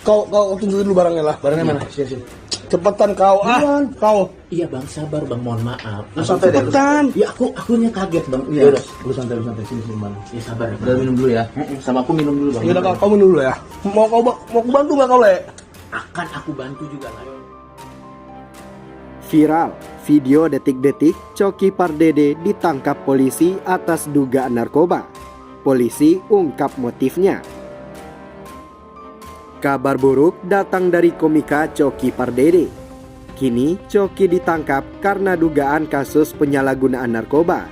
Kau tunjukin dulu barangnya lah. Barangnya mana? Sini. Cepetan kau. Kau. Iya bang, sabar bang, mohon maaf. Lu santai deh. Cepetan. Ya akunya kaget bang. Iya. Udah, lu santai sini bang. Ya sabar. Udah minum dulu ya. Sama aku minum dulu bang. Ya udah kau minum dulu ya. Mau aku bantu nggak kau, Le? Akan aku bantu juga lah. Viral, video detik-detik Coki Pardede ditangkap polisi atas dugaan narkoba. Polisi ungkap motifnya. Kabar buruk datang dari komika Coki Pardede. Kini Coki ditangkap karena dugaan kasus penyalahgunaan narkoba.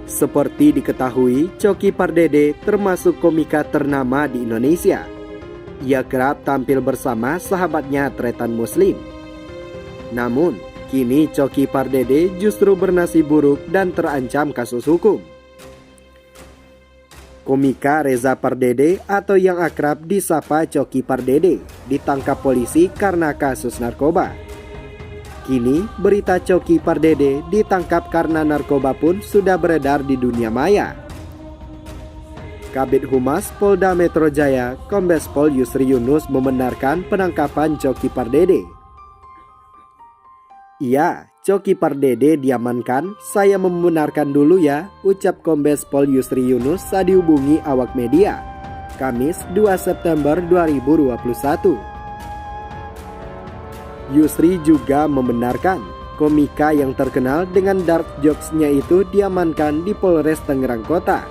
Seperti diketahui, Coki Pardede termasuk komika ternama di Indonesia. Ia kerap tampil bersama sahabatnya Tretan Muslim. Namun, kini Coki Pardede justru bernasib buruk dan terancam kasus hukum. Komika Reza Pardede atau yang akrab disapa Coki Pardede ditangkap polisi karena kasus narkoba. Kini berita Coki Pardede ditangkap karena narkoba pun sudah beredar di dunia maya. Kabid Humas Polda Metro Jaya, Kombes Pol Yusri Yunus membenarkan penangkapan Coki Pardede. Iya, Coki Pardede diamankan, saya membenarkan dulu ya, ucap Kombes Pol Yusri Yunus saat dihubungi awak media, Kamis 2 September 2021. Yusri juga membenarkan, komika yang terkenal dengan dark jokes-nya itu diamankan di Polres Tangerang Kota.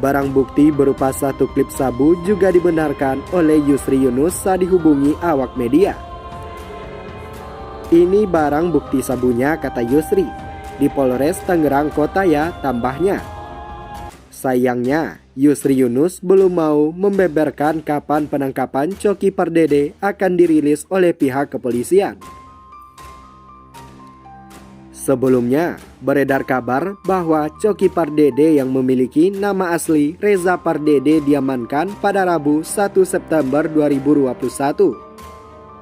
Barang bukti berupa satu klip sabu juga dibenarkan oleh Yusri Yunus saat dihubungi awak media. Ini barang bukti sabunya, kata Yusri. Di Polres Tangerang Kota ya, tambahnya. Sayangnya, Yusri Yunus belum mau membeberkan kapan penangkapan Coki Pardede akan dirilis oleh pihak kepolisian. Sebelumnya, beredar kabar bahwa Coki Pardede yang memiliki nama asli Reza Pardede diamankan pada Rabu 1 September 2021.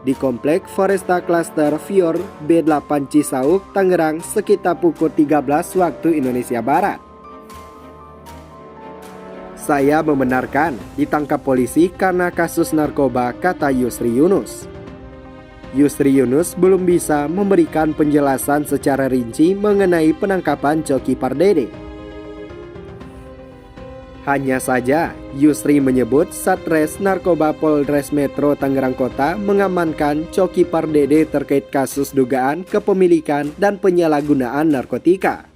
Di Komplek Foresta Cluster Fior B8 Cisauk, Tangerang sekitar pukul 13 waktu Indonesia Barat. Saya membenarkan ditangkap polisi karena kasus narkoba, kata Yusri Yunus. Yusri Yunus belum bisa memberikan penjelasan secara rinci mengenai penangkapan Coki Pardede. Hanya saja, Yusri menyebut Satres Narkoba Polres Metro Tangerang Kota mengamankan Coki Pardede terkait kasus dugaan kepemilikan dan penyalahgunaan narkotika.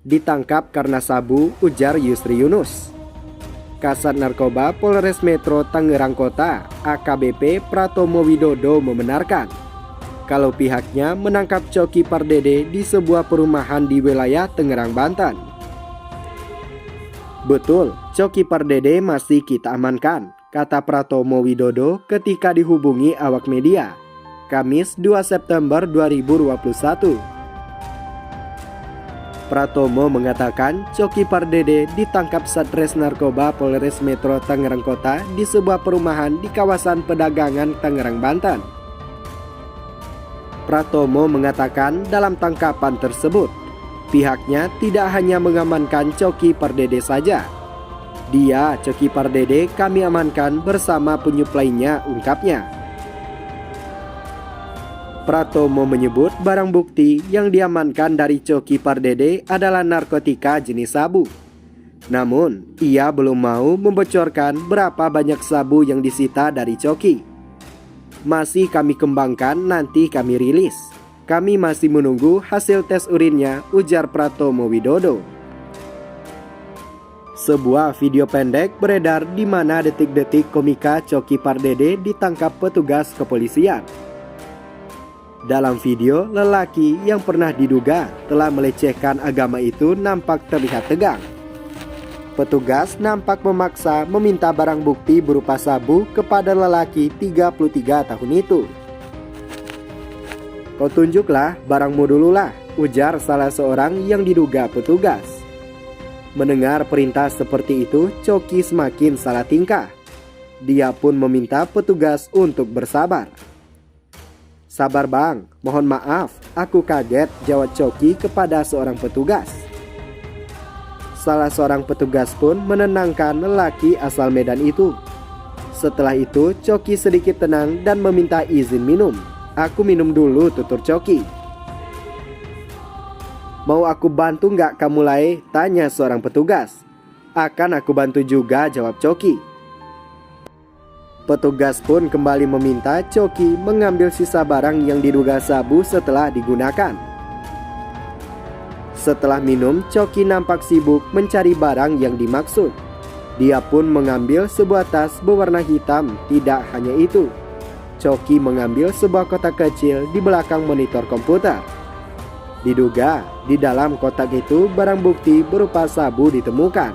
Ditangkap karena sabu, ujar Yusri Yunus. Kasat Narkoba Polres Metro Tangerang Kota, AKBP Pratomo Widodo membenarkan kalau pihaknya menangkap Coki Pardede di sebuah perumahan di wilayah Tangerang, Banten. Betul, Coki Pardede masih kita amankan, kata Pratomo Widodo ketika dihubungi awak media, Kamis 2 September 2021. Pratomo mengatakan Coki Pardede ditangkap Satres Narkoba Polres Metro Tangerang Kota di sebuah perumahan di kawasan Pedagangan Tangerang, Banten. Pratomo mengatakan dalam tangkapan tersebut, pihaknya tidak hanya mengamankan Coki Pardede saja. Dia, Coki Pardede, kami amankan bersama penyuplainya, ungkapnya. Pratomo menyebut barang bukti yang diamankan dari Coki Pardede adalah narkotika jenis sabu. Namun, ia belum mau membocorkan berapa banyak sabu yang disita dari Coki. Masih kami kembangkan, nanti kami rilis. Kami masih menunggu hasil tes urinnya, ujar Pratomo Widodo. Sebuah video pendek beredar di mana detik-detik komika Coki Pardede ditangkap petugas kepolisian. Dalam video, lelaki yang pernah diduga telah melecehkan agama itu nampak terlihat tegang. Petugas nampak memaksa meminta barang bukti berupa sabu kepada lelaki 33 tahun itu. Kau tunjuklah barangmu dululah, ujar salah seorang yang diduga petugas. Mendengar perintah seperti itu, Coki semakin salah tingkah. Dia pun meminta petugas untuk bersabar. Sabar bang, mohon maaf, aku kaget, jawab Coki kepada seorang petugas. Salah seorang petugas pun menenangkan lelaki asal Medan itu. Setelah itu, Coki sedikit tenang dan meminta izin minum. "Aku minum dulu," tutur Coki. "Mau aku bantu nggak kamu, Lai?" tanya seorang petugas. "Akan aku bantu juga," jawab Coki. Petugas pun kembali meminta Coki mengambil sisa barang yang diduga sabu setelah digunakan. Setelah minum, Coki nampak sibuk mencari barang yang dimaksud. Dia pun mengambil sebuah tas berwarna hitam. Tidak hanya itu, Coki mengambil sebuah kotak kecil di belakang monitor komputer. Diduga di dalam kotak itu barang bukti berupa sabu ditemukan.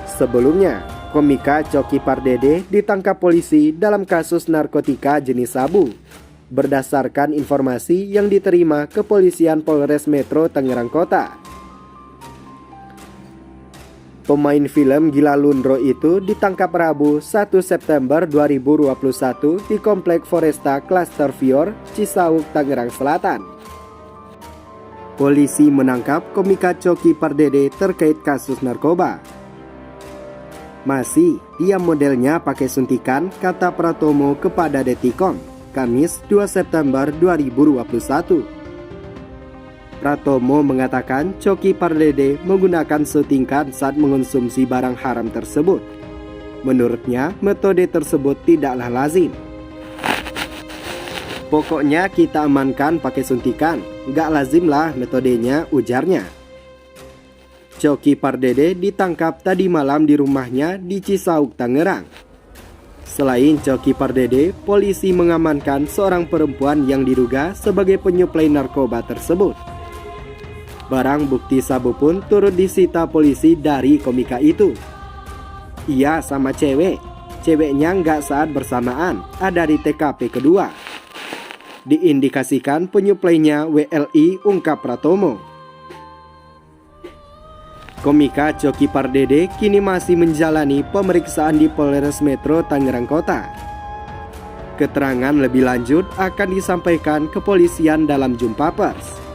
Sebelumnya, komika Coki Pardede ditangkap polisi dalam kasus narkotika jenis sabu berdasarkan informasi yang diterima Kepolisian Polres Metro Tangerang Kota. Pemain film Gila Lundro itu ditangkap Rabu 1 September 2021 di Komplek Foresta Cluster Fior, Cisauk, Tangerang Selatan. Polisi menangkap komika Coki Pardede terkait kasus narkoba. "Masih, dia modelnya pakai suntikan," kata Pratomo kepada Detikon, Kamis 2 September 2021. Pratomo mengatakan Coki Pardede menggunakan suntikan saat mengonsumsi barang haram tersebut. Menurutnya, metode tersebut tidaklah lazim. "Pokoknya kita amankan pakai suntikan, nggak lazim lah metodenya," ujarnya. Coki Pardede ditangkap tadi malam di rumahnya di Cisauk, Tangerang. Selain Coki Pardede, polisi mengamankan seorang perempuan yang diduga sebagai penyuplai narkoba tersebut. Barang bukti sabu pun turut disita polisi dari komika itu. "Iya, sama ceweknya nggak saat bersamaan, ada di TKP kedua. Diindikasikan penyuplainya WLI," ungkap Pratomo. Komika Coki Pardede kini masih menjalani pemeriksaan di Polres Metro Tangerang Kota. Keterangan lebih lanjut akan disampaikan kepolisian dalam jumpa pers.